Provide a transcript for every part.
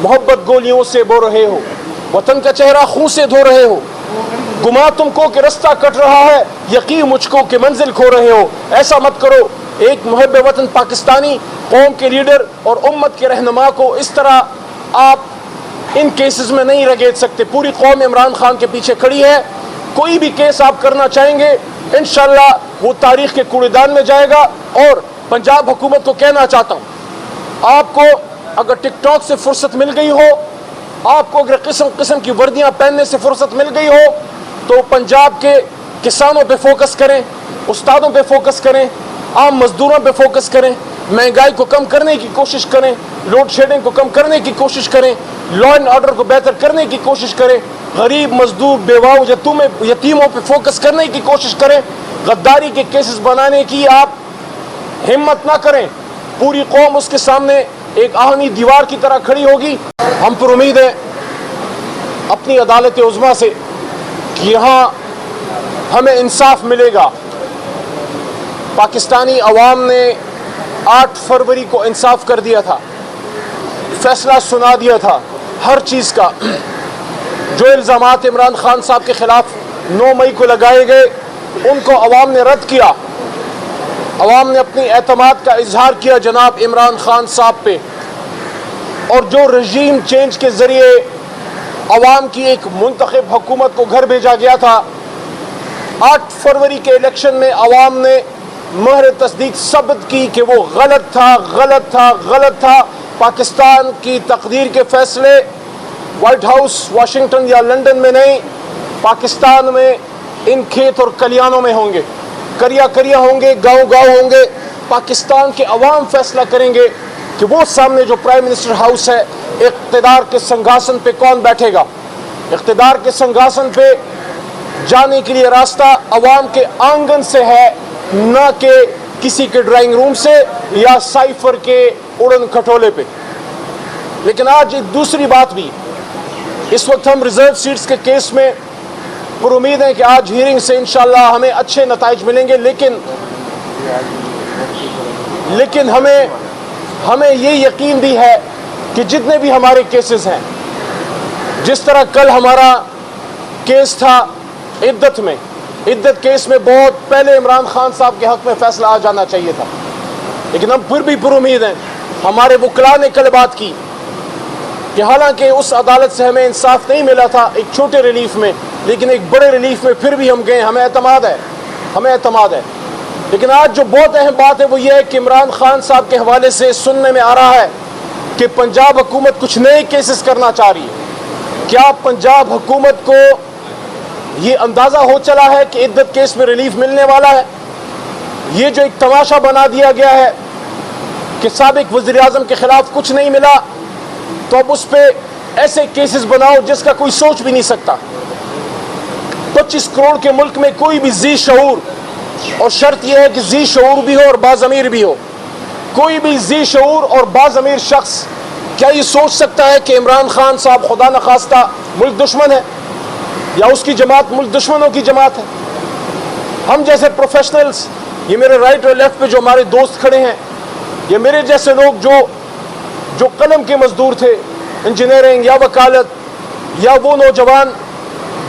मोहब्बत गोलियों से बो रहे हो, वतन का चेहरा खून से धो रहे हो, गुमा तुमको कि रास्ता कट रहा है, यकीन मुझको कि मंजिल खो रहे हो। ऐसा मत करो। एक मुहब्ब वतन पाकिस्तानी कौम के लीडर और उम्मत के रहनुमा को इस तरह आप इन केसेस में नहीं रगेड़ सकते। पूरी कौम इमरान खान के पीछे खड़ी है। कोई भी केस आप करना चाहेंगे इंशाल्लाह वो तारीख के कूड़ेदान में जाएगा। और पंजाब हुकूमत को कहना चाहता हूँ, आपको अगर टिकटॉक से फुर्सत मिल गई हो, आपको अगर किस्म किस्म की वर्दियाँ पहनने से फुर्सत मिल गई हो, तो पंजाब के किसानों पे फोकस करें, उस्तादों पे फोकस करें, आम मजदूरों पे फोकस करें, महंगाई को कम करने की कोशिश करें, लोड शेडिंग को कम करने की कोशिश करें, लॉ एंड ऑर्डर को बेहतर करने की कोशिश करें, गरीब मजदूर बेवाओं यतीमों पे फोकस करने की कोशिश करें। गद्दारी के केसेस बनाने की आप हिम्मत ना करें। पूरी कौम उसके सामने एक आहनी दीवार की तरह खड़ी होगी। हम पर उम्मीद है अपनी अदालत उज़्मा से कि यहाँ हमें इंसाफ मिलेगा। पाकिस्तानी अवाम ने 8 फरवरी को इंसाफ कर दिया था, फैसला सुना दिया था हर चीज़ का। जो इल्ज़ामात इमरान खान साहब के खिलाफ 9 मई को लगाए गए उनको अवाम ने रद्द किया। अवाम ने अपनी एतमाद का इजहार किया जनाब इमरान खान साहब पे। और जो रजीम चेंज के ज़रिए अवाम की एक मुंतखब हुकूमत को घर भेजा गया था, 8 फरवरी के इलेक्शन में अवाम ने महर तस्दीक साबित की कि वो गलत था, गलत था, गलत था। पाकिस्तान की तकदीर के फैसले वाइट हाउस, वाशिंगटन या लंदन में नहीं, पाकिस्तान में इन खेत और कलियानों में होंगे, करिया करिया होंगे, गांव गांव होंगे। पाकिस्तान के अवाम फैसला करेंगे कि वो सामने जो प्राइम मिनिस्टर हाउस है, इक़्तिदार के सिंहासन पे कौन बैठेगा। इक़्तिदार के सिंहासन पे जाने के लिए रास्ता अवाम के आंगन से है, न कि किसी के ड्राइंग रूम से या साइफर के उड़न खटोले पे। लेकिन आज एक दूसरी बात भी, इस वक्त हम रिजर्व सीट्स के केस में पर उम्मीद है कि आज हियरिंग से इंशाल्लाह हमें अच्छे नताइज मिलेंगे। लेकिन हमें ये यकीन भी है कि जितने भी हमारे केसेस हैं, जिस तरह कल हमारा केस था इद्दत में, इद्दत केस में बहुत पहले इमरान खान साहब के हक में फैसला आ जाना चाहिए था, लेकिन हम फिर भी पर उम्मीद हैं। हमारे वकला ने कल बात की कि हालांकि उस अदालत से हमें इंसाफ नहीं मिला था एक छोटे रिलीफ में, लेकिन एक बड़े रिलीफ में फिर भी हम गए। हमें एतमाद है। लेकिन आज जो बहुत अहम बात है वो ये है कि इमरान खान साहब के हवाले से सुनने में आ रहा है कि पंजाब हुकूमत कुछ नए केसेस करना चाह रही है। क्या पंजाब हुकूमत को ये अंदाज़ा हो चला है कि इद्दत केस में रिलीफ मिलने वाला है? ये जो एक तमाशा बना दिया गया है कि साबिक वज़ीर आज़म के खिलाफ कुछ नहीं मिला, तो अब उस पर ऐसे केसेस बनाओ जिसका कोई सोच भी नहीं सकता। 25 करोड़ के मुल्क में कोई भी जी शऊर, और शर्त यह है कि जी शऊर भी हो और बाज़मीर भी हो, कोई भी जी शऊर और बाज़मीर शख्स क्या ये सोच सकता है कि इमरान खान साहब खुदा न खास्ता मुल्क दुश्मन है या उसकी जमात मुल्क दुश्मनों की जमात है? हम जैसे प्रोफेशनल्स, ये मेरे राइट और लेफ्ट पे जो हमारे दोस्त खड़े हैं, ये मेरे जैसे लोग जो कलम के मजदूर थे, इंजीनियरिंग या वकालत, या वो नौजवान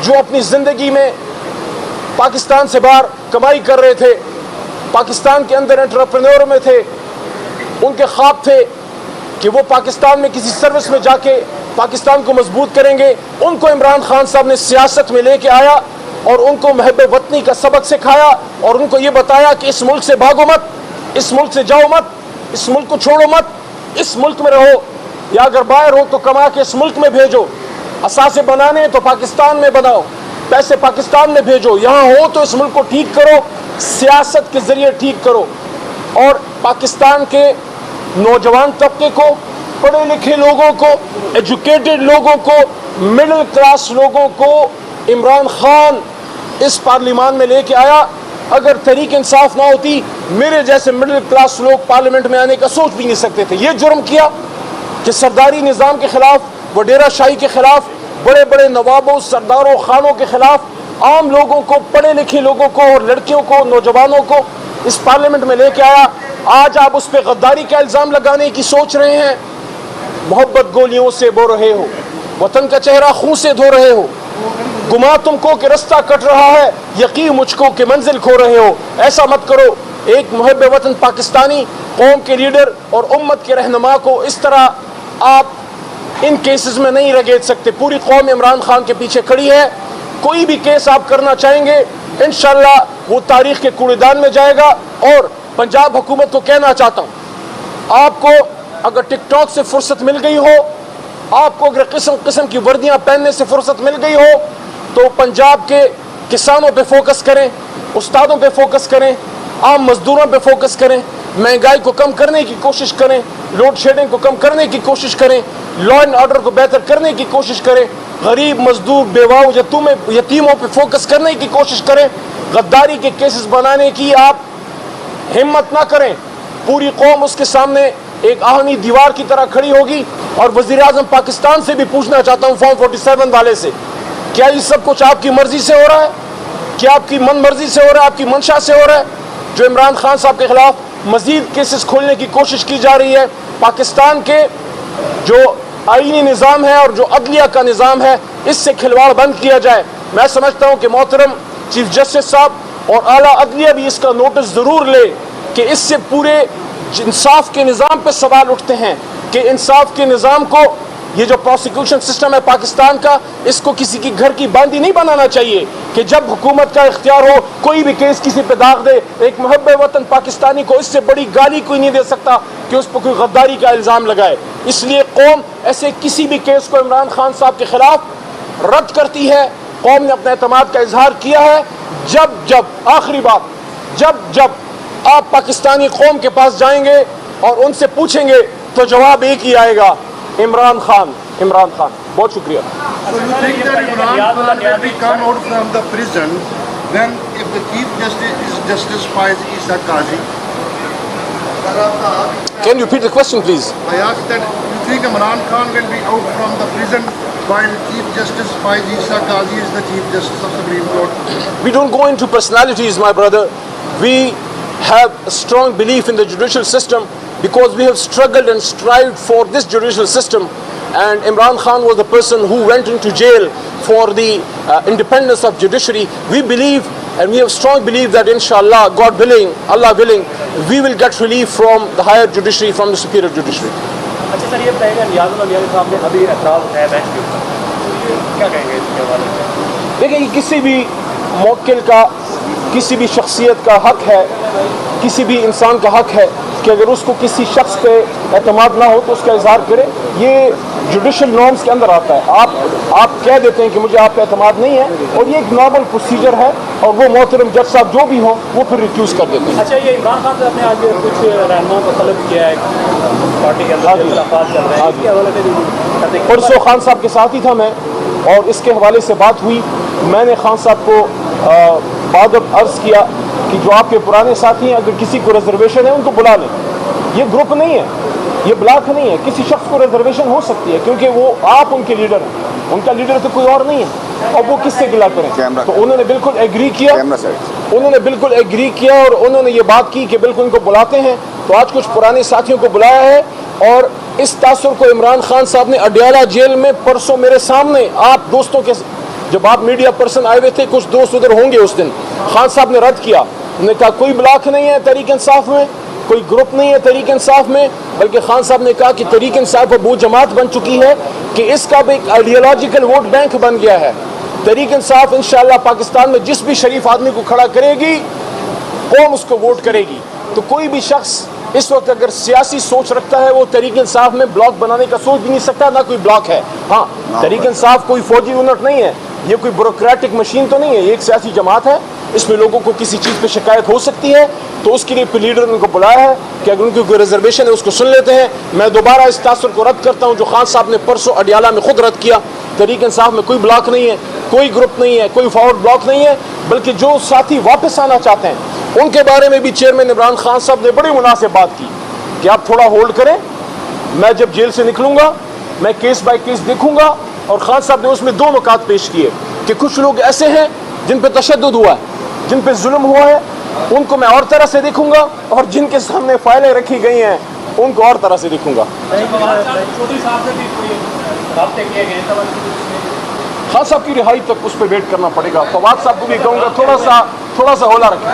जो अपनी ज़िंदगी में पाकिस्तान से बाहर कमाई कर रहे थे, पाकिस्तान के अंदर एंटरप्रेन्योर में थे, उनके ख्वाब थे कि वो पाकिस्तान में किसी सर्विस में जाके पाकिस्तान को मजबूत करेंगे। उनको इमरान खान साहब ने सियासत में लेके आया और उनको महब वतनी का सबक सिखाया और उनको ये बताया कि इस मुल्क से भागो मत, इस मुल्क से जाओ मत, इस मुल्क को छोड़ो मत, इस मुल्क में रहो, या अगर बाहर हो तो कमा के इस मुल्क में भेजो, असासे बनाने तो पाकिस्तान में बनाओ, पैसे पाकिस्तान में भेजो, यहाँ हो तो इस मुल्क को ठीक करो, सियासत के ज़रिए ठीक करो। और पाकिस्तान के नौजवान तबके को, पढ़े लिखे लोगों को, एजुकेटेड लोगों को, मिडिल क्लास लोगों को इमरान खान इस पार्लियामान में लेके आया। अगर तहरीक इंसाफ ना होती, मेरे जैसे मिडिल क्लास लोग पार्लियामेंट में आने का सोच भी नहीं सकते थे। ये जुर्म किया कि सरदारी निज़ाम के खिलाफ, वडेरा शाही के खिलाफ, बड़े बड़े नवाबों, सरदारों, खानों के खिलाफ आम लोगों को, पढ़े लिखे लोगों को और लड़कियों को, नौजवानों को इस पार्लियामेंट में लेके आया। आज आप उस पर गद्दारी का इल्ज़ाम लगाने की सोच रहे हैं। मोहब्बत गोलियों से बो रहे हो, वतन का चेहरा खून से धो रहे हो, गुमा तुमको कि रास्ता कट रहा है, यकीन मुझको कि मंजिल खो रहे हो। ऐसा मत करो। एक मुहब्ब वतन पाकिस्तानी कौम के लीडर और उम्मत के रहनुमा को इस तरह आप इन केसेस में नहीं रगेड़ सकते। पूरी कौम इमरान खान के पीछे खड़ी है। कोई भी केस आप करना चाहेंगे इंशाअल्लाह वो तारीख के कूड़ेदान में जाएगा। और पंजाब हुकूमत को कहना चाहता हूँ, आपको अगर टिकटॉक से फुर्सत मिल गई हो, आपको अगर किस्म किस्म की वर्दियाँ पहनने से फुर्सत मिल गई हो, तो पंजाब के किसानों पे फोकस करें, उस्तादों पे फोकस करें, आम मजदूरों पे फोकस करें, महंगाई को कम करने की कोशिश करें, लोड शेडिंग को कम करने की कोशिश करें, लॉ एंड ऑर्डर को बेहतर करने की कोशिश करें, गरीब मजदूर बेवाओं यतीमों पे फोकस करने की कोशिश करें। गद्दारी के केसेस बनाने की आप हिम्मत ना करें। पूरी कौम उसके सामने एक आहनी दीवार की तरह खड़ी होगी। और वज़ीर आज़म पाकिस्तान से भी पूछना चाहता हूँ, फॉर्म 47 वाले से, क्या ये सब कुछ आपकी मर्जी से हो रहा है? क्या आपकी मन मर्जी से हो रहा है, आपकी मंशा से हो रहा है? जो इमरान खान साहब के खिलाफ मजीद केसेस खोलने की कोशिश की जा रही है, पाकिस्तान के जो आईनी निज़ाम है और जो अदलिया का निज़ाम है, इससे खिलवाड़ बंद किया जाए। मैं समझता हूँ कि मोहतरम चीफ जस्टिस साहब और आला अदलिया भी इसका नोटिस ज़रूर ले कि इससे पूरे इंसाफ के निज़ाम पे सवाल उठते हैं कि इंसाफ के निज़ाम को, ये जो प्रोसिक्यूशन सिस्टम है पाकिस्तान का, इसको किसी की घर की बांदी नहीं बनाना चाहिए कि जब हुकूमत का इख्तियार हो कोई भी केस किसी पे दाग दे। एक मुहब्ब वतन पाकिस्तानी को इससे बड़ी गाली कोई नहीं दे सकता कि उस पर कोई गद्दारी का इल्ज़ाम लगाए। इसलिए कौम ऐसे किसी भी केस को इमरान खान साहब के खिलाफ रद्द करती है। कौम ने अपने एतमाद का इजहार किया है। जब आखिरी बात, जब आप पाकिस्तानी कौम के पास जाएंगे और उनसे पूछेंगे तो जवाब एक ही आएगा, इमरान खान, इमरान खान। बहुत शुक्रिया। So you think that Imran Khan will be come out from the prison then if the Chief Justice is Justice Faiz Issa Qazi? Can you repeat the question, please? I asked that you think Imran Khan will be out from the prison while Chief Justice Faiz Issa Qazi is the Chief Justice of Supreme Court? We don't go into personalities, my brother. We have a strong belief in the judicial system because we have struggled and strived for this judicial system. And Imran Khan was the person who went into jail for the independence of judiciary. We believe and we have strong belief that inshallah, God willing, Allah willing, we will get relief from the higher judiciary, from the superior judiciary. अच्छा sir, ये बताइएगा नियाज़ुल अलियानी साहब ने अभी एतराज़ उठाया bench के ऊपर, क्या कहेंगे इसके हवाले से? देखिए, किसी भी मुवक्किल का, किसी भी शख्सियत का हक है, किसी भी इंसान का हक है कि अगर उसको किसी शख्स पे एतमाद ना हो तो उसका इजहार करे। ये जुडिशल नॉर्म्स के अंदर आता है। आप कह देते हैं कि मुझे आप पे एतमाद नहीं है और ये एक नॉर्मल प्रोसीजर है और वो मोहतरम जज साहब जो भी हो वो फिर रिक्यूज़ कर देते हैं। अच्छा, ये इमरान खान साहब ने आज कुछ रहनुमाओं को तलब किया है पार्टी के अंदर, इख्तिलाफ़ात चल रहे हैं, इसके हवाले से परसों खान साहब के साथ ही था मैं और इसके हवाले से बात हुई। मैंने खान साहब को बाद अर्ज़ किया कि जो आपके पुराने साथी हैं, अगर किसी को रिजर्वेशन है उनको बुला लें। ये ग्रुप नहीं है, ये ब्लॉक नहीं है। किसी शख्स को रिजर्वेशन हो सकती है क्योंकि वो आप उनके लीडर हैं, उनका लीडर तो कोई और नहीं है। और वो किससे गिला करें? तो उन्होंने बिल्कुल एग्री किया, उन्होंने बिल्कुल एग्री किया और उन्होंने ये बात की कि बिल्कुल उनको बुलाते हैं। तो आज कुछ पुराने साथियों को बुलाया है और इस तासुर को इमरान खान साहब ने अडियाला जेल में परसों मेरे सामने आप दोस्तों के, जब आप मीडिया पर्सन आए हुए थे, कुछ दोस्त उधर होंगे उस दिन, खान साहब ने रद्द किया। उन्होंने कहा कोई ब्लॉक नहीं है तहरीक इंसाफ में, कोई ग्रुप नहीं है तहरीक इंसाफ में, बल्कि खान साहब ने कहा कि तहरीक इंसाफ वो जमात बन चुकी है कि इसका भी एक आइडियोलॉजिकल वोट बैंक बन गया है। तहरीक इंसाफ इंशाअल्लाह पाकिस्तान में जिस भी शरीफ आदमी को खड़ा करेगी, कौम उसको वोट करेगी। तो कोई भी शख्स इस वक्त अगर सियासी सोच रखता है वो तहरीक इंसाफ में ब्लॉक बनाने का सोच भी नहीं सकता, ना कोई ब्लॉक है। हाँ, तहरीक इंसाफ कोई फौजी यूनिट नहीं है, ये कोई ब्यूरोक्रेटिक मशीन तो नहीं है, ये एक सियासी जमात है। इसमें लोगों को किसी चीज़ पे शिकायत हो सकती है तो उसके लिए लीडर ने उनको बुलाया है कि अगर उनकी कोई रिजर्वेशन है उसको सुन लेते हैं। मैं दोबारा इस तासुर को रद्द करता हूँ जो खान साहब ने परसों अडियाला में खुद रद्द किया। तहरीक इंसाफ में कोई ब्लॉक नहीं है, कोई ग्रुप नहीं है, कोई फॉरवर्ड ब्लॉक नहीं है, बल्कि जो साथी वापस आना चाहते हैं उनके बारे में भी चेयरमैन इमरान खान साहब ने बड़ी मुनासिब बात की कि आप थोड़ा होल्ड करें, मैं जब जेल से निकलूंगा मैं केस बाय केस देखूंगा। और खान साहब ने उसमें दो नुकात पेश किए कि कुछ लोग ऐसे हैं जिन पे तशद्दुद हुआ है, जिन पे जुल्म हुआ है, उनको मैं और तरह से देखूंगा, और जिनके सामने फाइलें रखी गई हैं उनको और तरह से देखूंगा। चौधरी साहब से भी कोई राब्ते किए गए तब खान साहब की रिहाई तक उस पर वेट करना पड़ेगा। फवाद साहब को भी कहूँगा थोड़ा सा हौला रखें।